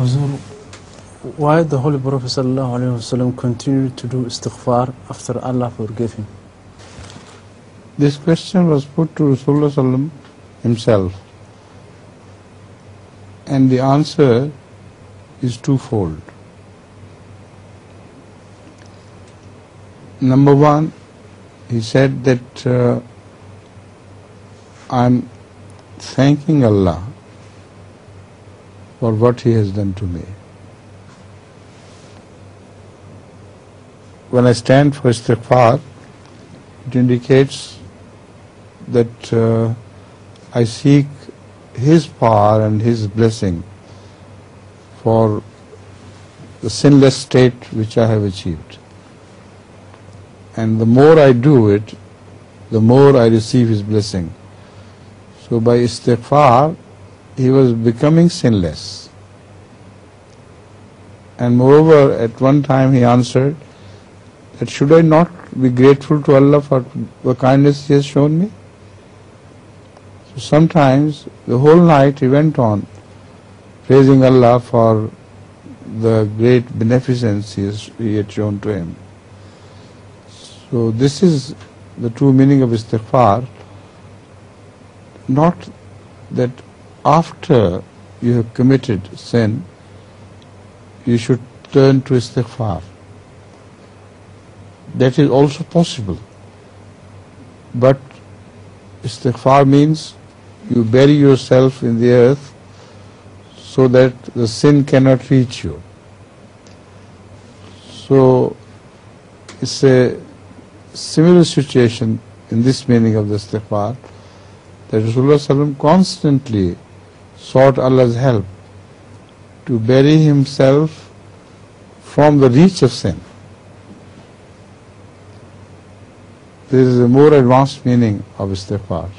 Huzur, why the Holy Prophet sallallahu alaihi wasallam continued to do istighfar after Allah forgave him? This question was put to Rasulullah sallam himself, and the answer is twofold. Number one, he said that I'm thanking Allah for what He has done to me. When I stand for Istigfar, it indicates that I seek His power and His blessing for the sinless state which I have achieved. And the more I do it, the more I receive His blessing. So by Istigfar, he was becoming sinless. And moreover, at one time he answered that should I not be grateful to Allah for the kindness He has shown me? So sometimes the whole night he went on praising Allah for the great beneficence He had shown to him. So this is the true meaning of Istigfar. Not that after you have committed sin, you should turn to Istigfar. That is also possible. But Istigfar means you bury yourself in the earth so that the sin cannot reach you. So it's a similar situation in this meaning of the Istigfar, that Rasulullah sallam constantly sought Allah's help to bury himself from the reach of sin. There is a more advanced meaning of Istigfar.